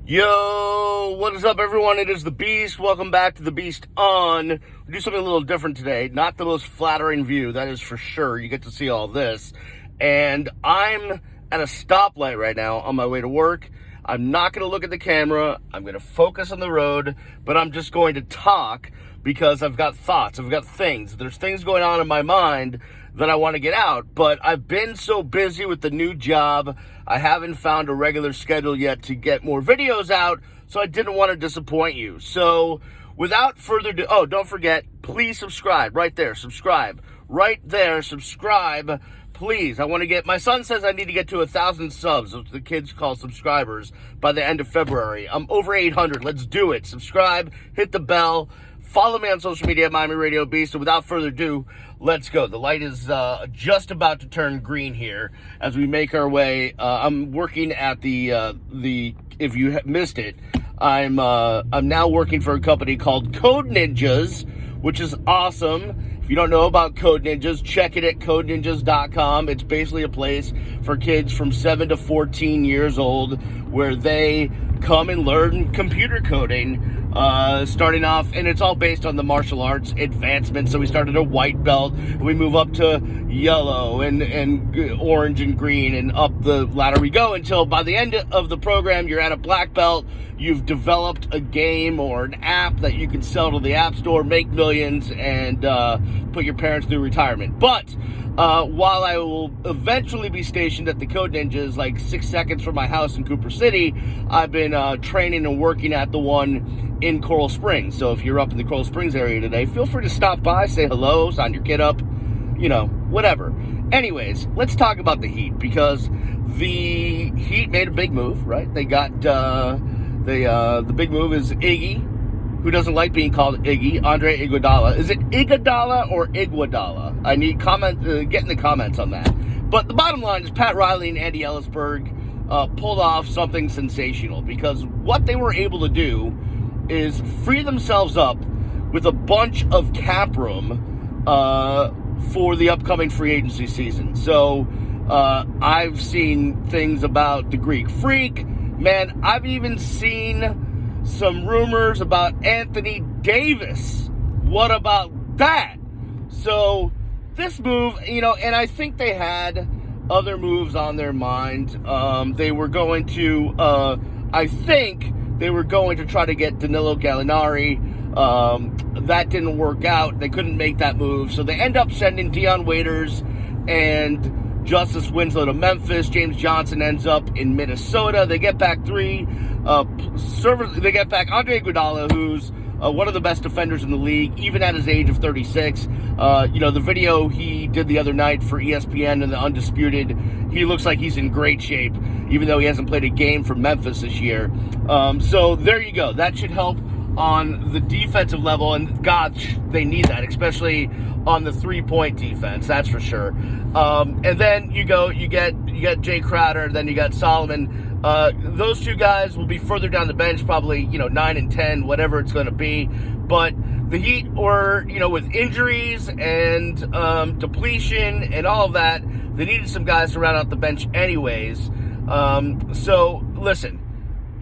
Yo, what is up, everyone? It is the Beast. Welcome back to the Beast On. We do something a little different today. Not the most flattering view, that is for sure. You get to see all this. And I'm at a stoplight right now on my way to work. I'm not going to look at the camera. I'm going to focus on the road, but I'm just going to talk because I've got thoughts. I've got things. There's things going on in my mind that I want to get out, but I've been so busy with the new job, I haven't found a regular schedule yet to get more videos out, so I didn't want to disappoint you. So without further ado, oh, don't forget, please subscribe right there, subscribe please. I want to get, my son says I need to get to 1,000 subs, which the kids call subscribers, by the end of February. I'm over 800. Let's do it. Subscribe, hit the bell, follow me on social media at Miami Radio Beast. And without further ado, let's go. The light is just about to turn green here as we make our way. I'm working at the if you missed it, I'm now working for a company called Code Ninjas, which is awesome. If you don't know about Code Ninjas, check it at codeninjas.com. It's basically a place for kids from 7 to 14 years old where they come and learn computer coding, starting off, and it's all based on the martial arts advancement. So we started a white belt, we move up to yellow and orange and green, and up the ladder we go until by the end of the program, you're at a black belt. You've developed a game or an app that you can sell to the App Store, make millions, and put your parents through retirement. But while I will eventually be stationed at the Code Ninjas, like 6 seconds from my house in Cooper City, I've been training and working at the one in Coral Springs. So if you're up in the Coral Springs area today, feel free to stop by, say hello, sign your kid up, you know, whatever. Anyways, let's talk about the Heat, because the Heat made a big move, right? They got the big move is Iggy. Who doesn't like being called Iggy? Andre Iguodala. Is it Iguodala or Iguodala? I need get in the comments on that. But the bottom line is Pat Riley and Andy Ellisberg pulled off something sensational, because what they were able to do is free themselves up with a bunch of cap room for the upcoming free agency season. So I've seen things about the Greek Freak. Man, I've even seen some rumors about Anthony Davis. What about that? So this move, you know, and I think they had other moves on their mind. They were going to, I think they were going to try to get Danilo Gallinari. That didn't work out. They couldn't make that move. So they end up sending Dion Waiters and Justice Winslow to Memphis. James Johnson ends up in Minnesota. They get back three servers. They get back Andre Iguodala, who's one of the best defenders in the league, even at his age of 36. You know, the video he did the other night for ESPN and the Undisputed, he looks like he's in great shape, even though he hasn't played a game for Memphis this year. So there you go. That should help on the defensive level, and God, they need that, especially on the three-point defense, that's for sure. And then you get Jay Crowder, then you got Solomon. Those two guys will be further down the bench, probably, 9 and 10, whatever it's going to be. But the Heat were, with injuries and depletion and all of that, they needed some guys to round out the bench anyways. So listen,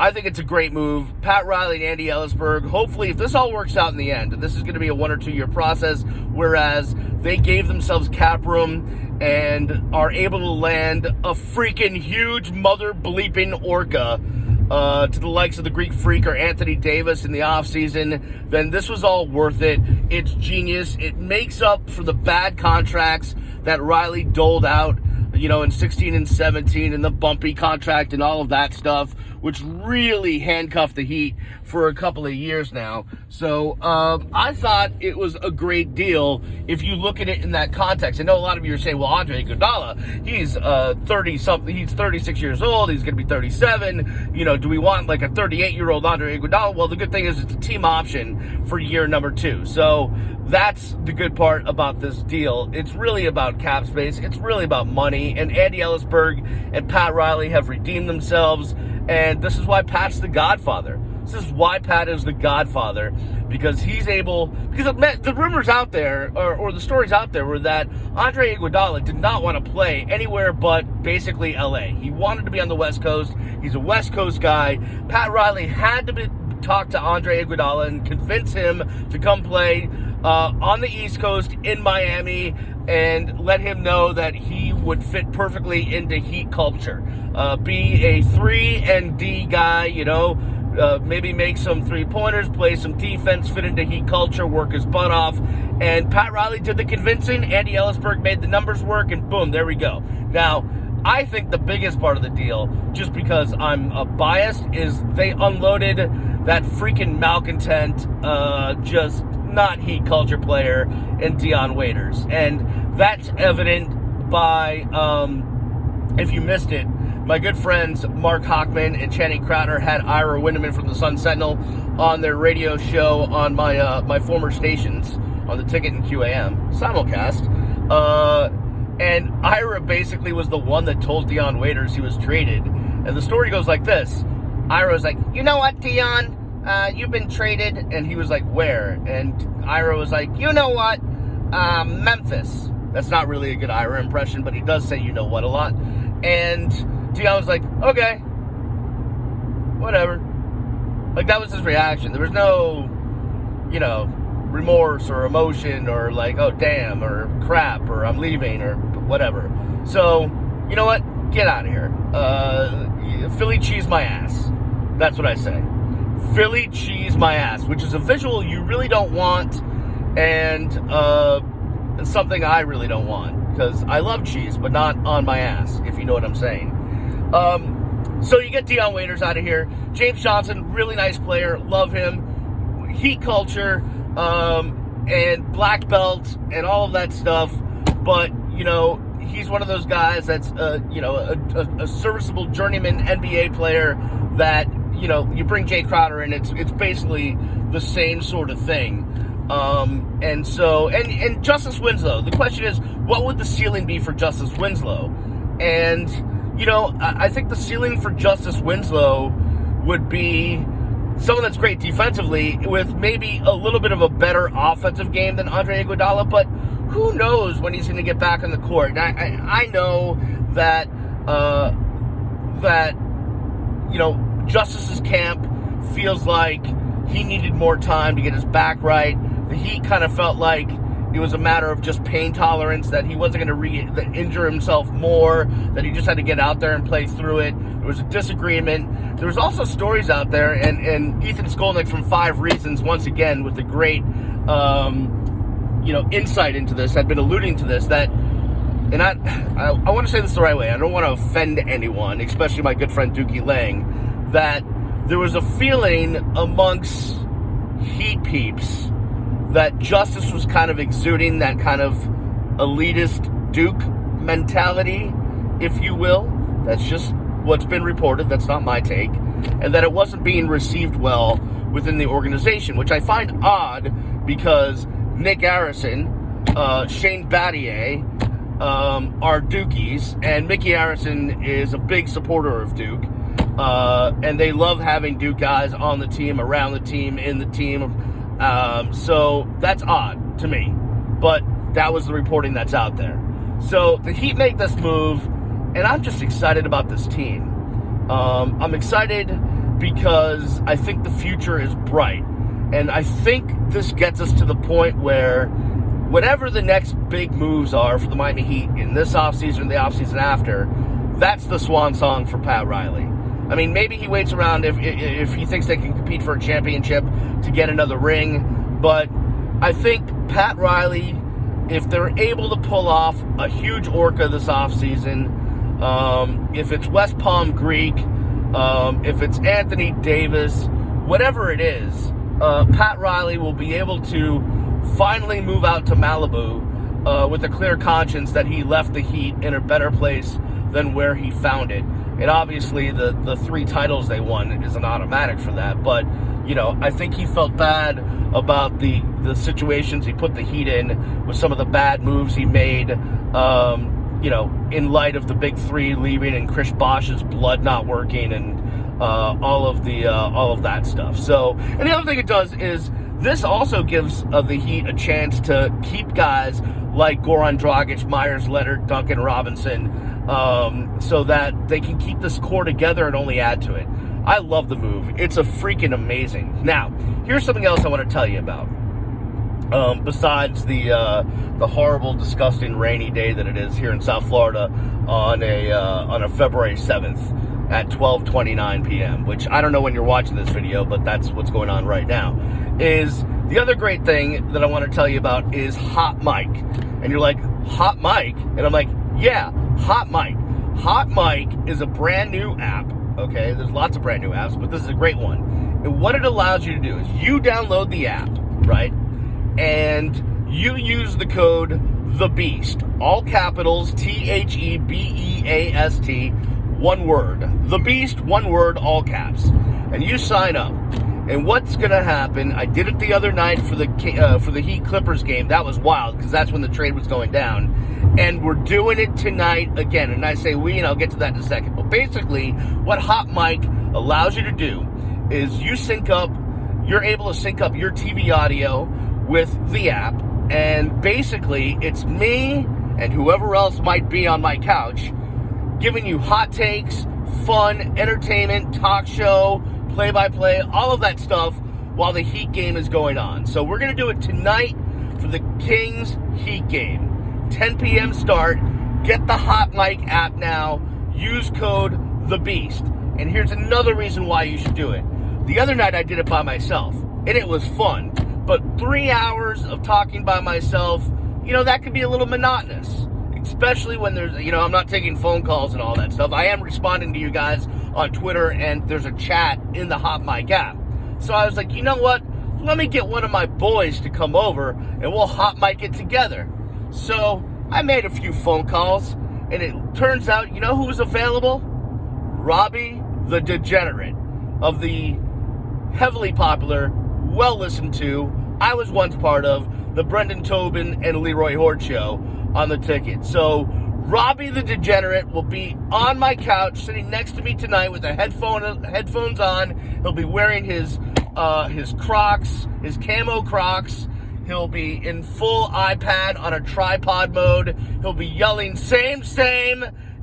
I think it's a great move. Pat Riley and Andy Ellisberg, hopefully, if this all works out in the end, and this is going to be a 1 or 2 year process, whereas they gave themselves cap room and are able to land a freaking huge mother bleeping Orca to the likes of the Greek Freak or Anthony Davis in the offseason, then this was all worth it. It's genius. It makes up for the bad contracts that Riley doled out, in 16 and 17, and the bumpy contract and all of that stuff, which really handcuffed the Heat for a couple of years now. So I thought it was a great deal if you look at it in that context. I know a lot of you are saying, well, Andre Iguodala, he's 30-something, he's 36 years old, he's going to be 37. Do we want like a 38-year-old Andre Iguodala? Well, the good thing is it's a team option for year number 2. So that's the good part about this deal. It's really about cap space. It's really about money. And Andy Ellisberg and Pat Riley have redeemed themselves. And this is why Pat's the Godfather. This is why Pat is the godfather, because he's able, because the rumors out there, or the stories out there, were that Andre Iguodala did not want to play anywhere but basically LA. He wanted to be on the West Coast. He's a West Coast guy. Pat Riley had to talk to Andre Iguodala and convince him to come play on the East Coast in Miami, and let him know that he would fit perfectly into Heat culture. Be a 3 and D guy, maybe make some three-pointers, play some defense, fit into Heat culture, work his butt off. And Pat Riley did the convincing. Andy Ellisberg made the numbers work, and boom, there we go. Now, I think the biggest part of the deal, just because I'm biased, is they unloaded that freaking malcontent, just not Heat culture player in Dion Waiters. And that's evident by, if you missed it, my good friends Mark Hochman and Channing Crowder had Ira Windeman from the Sun Sentinel on their radio show on my former stations on the Ticket and QAM simulcast. And Ira basically was the one that told Dion Waiters he was traded. And the story goes like this. Ira was like, you know what, Dion? You've been traded. And he was like, where? And Ira was like, you know what? Memphis. That's not really a good Ira impression, but he does say you know what a lot. And Dion was like, okay, whatever. Like, that was his reaction. There was no, remorse or emotion or like, oh, damn, or crap, or I'm leaving, or whatever. So, you know what? Get out of here. Philly cheese my ass. That's what I say. Philly cheese my ass, which is a visual you really don't want, and something I really don't want, because I love cheese, but not on my ass, if you know what I'm saying. So you get Dion Waiters out of here. James Johnson, really nice player, love him. Heat culture, and black belt, and all of that stuff, but, he's one of those guys that's, a serviceable journeyman NBA player that, you bring Jay Crowder in, it's basically the same sort of thing. And Justice Winslow, the question is, what would the ceiling be for Justice Winslow? And, I think the ceiling for Justice Winslow would be someone that's great defensively with maybe a little bit of a better offensive game than Andre Iguodala, but who knows when he's going to get back on the court. And I know that, Justice's camp feels like he needed more time to get his back right. The Heat kind of felt like it was a matter of just pain tolerance, that he wasn't going to injure himself more, that he just had to get out there and play through it. There was a disagreement. There was also stories out there, and Ethan Skolnick from 5 Reasons, once again, with the great, insight into this, had been alluding to this, that, and I want to say this the right way. I don't want to offend anyone, especially my good friend Dookie Lang, that there was a feeling amongst Heat peeps that Justice was kind of exuding that kind of elitist Duke mentality, if you will. That's just what's been reported. That's not my take. And that it wasn't being received well within the organization, which I find odd, because Nick Harrison, Shane Battier are Dukies, and Mickey Harrison is a big supporter of Duke. And they love having Duke guys on the team, around the team, in the team. So that's odd to me. But that was the reporting that's out there. So the Heat make this move, and I'm just excited about this team. I'm excited because I think the future is bright. And I think this gets us to the point where whatever the next big moves are for the Miami Heat in this offseason and the offseason after, that's the swan song for Pat Riley. I mean, maybe he waits around if he thinks they can compete for a championship to get another ring. But I think Pat Riley, if they're able to pull off a huge Orca this offseason, if it's West Palm Greek, if it's Anthony Davis, whatever it is, Pat Riley will be able to finally move out to Malibu with a clear conscience that he left the Heat in a better place than where he found it. And obviously the 3 titles they won is an automatic for that. But, I think he felt bad about the situations he put the Heat in with some of the bad moves he made, in light of the big 3 leaving and Chris Bosh's blood not working and all of that stuff. So, and the other thing it does is this also gives the Heat a chance to keep guys like Goran Dragic, Myers Leonard, Duncan Robinson, so that they can keep this core together and only add to it. I love the move. It's a freaking amazing. Now, here's something else I want to tell you about. Besides the horrible, disgusting, rainy day that it is here in South Florida on a February 7th at 12:29 p.m., which I don't know when you're watching this video, but that's what's going on right now. Is the other great thing that I want to tell you about is Hot Mic. And you're like, Hot Mic? And I'm like, yeah, Hot Mic. Hot Mic is a brand new app, okay? There's lots of brand new apps, but this is a great one. And what it allows you to do is you download the app, right? And you use the code THEBEAST, all capitals, THEBEAST, one word. The Beast, one word, all caps. And you sign up. And what's going to happen, I did it the other night for the Heat Clippers game. That was wild, because that's when the trade was going down. And we're doing it tonight again. And I say we, and I'll get to that in a second. But basically, what Hot Mic allows you to do is you're able to sync up your TV audio with the app. And basically, it's me and whoever else might be on my couch giving you hot takes, fun, entertainment, talk show, play-by-play, all of that stuff while the Heat game is going on. So we're going to do it tonight for the Kings Heat game. 10 p.m. start. Get the Hot Mic app now. Use code THEBEAST. And here's another reason why you should do it. The other night I did it by myself, and it was fun. But 3 hours of talking by myself, that could be a little monotonous. Especially when there's, I'm not taking phone calls and all that stuff. I am responding to you guys on Twitter, and there's a chat in the Hot Mic app. So I was like, you know what? Let me get one of my boys to come over, and we'll Hot Mic it together. So I made a few phone calls, and it turns out, you know who was available? Robbie the Degenerate of the heavily popular, well listened to, I was once part of, the Brendan Tobin and Leroy Horde show on the ticket. So Robbie the Degenerate will be on my couch sitting next to me tonight with the headphones on. He'll be wearing his Crocs, his camo Crocs. He'll be in full iPad on a tripod mode. He'll be yelling same.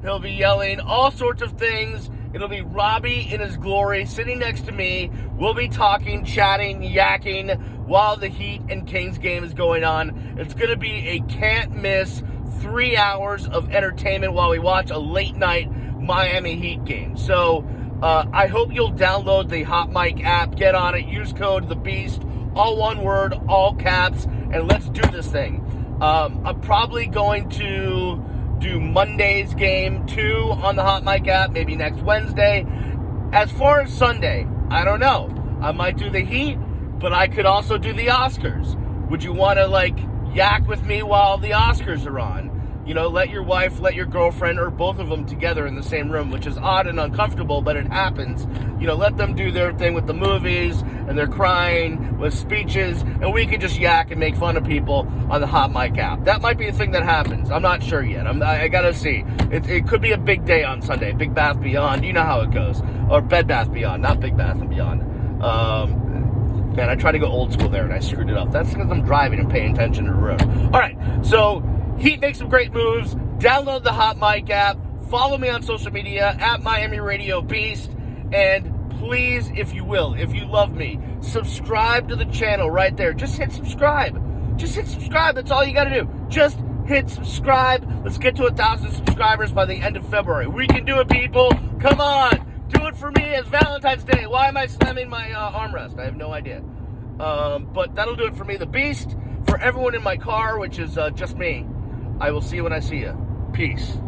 He'll be yelling all sorts of things. It'll be Robbie in his glory sitting next to me. We'll be talking, chatting, yakking while the Heat and Kings game is going on. It's going to be a can't-miss 3 hours of entertainment while we watch a late-night Miami Heat game. So I hope you'll download the Hot Mic app, get on it, use code THEBEAST, all one word, all caps, and let's do this thing. I'm probably going to do Monday's game too on the Hot Mic app, maybe next Wednesday. As far as Sunday, I don't know. I might do the Heat, but I could also do the Oscars. Would you want to yak with me while the Oscars are on? Let your wife, let your girlfriend, or both of them together in the same room, which is odd and uncomfortable, but it happens. Let them do their thing with the movies, and they're crying with speeches, and we can just yak and make fun of people on the Hot Mic app. That might be a thing that happens. I'm not sure yet. I gotta see. It could be a big day on Sunday. Big Bath Beyond. You know how it goes. Or Bed Bath Beyond, not Big Bath and Beyond. Man, I tried to go old school there, and I screwed it up. That's because I'm driving and paying attention to the road. All right, so Heat makes some great moves. Download the Hot Mic app. Follow me on social media at Miami Radio Beast. And please, if you will, if you love me, subscribe to the channel right there. Just hit subscribe. That's all you got to do. Just hit subscribe. Let's get to 1,000 subscribers by the end of February. We can do it, people. Come on. Do it for me. It's Valentine's Day. Why am I slamming my armrest? I have no idea. But that'll do it for me. The Beast. For everyone in my car, which is just me. I will see you when I see you. Peace.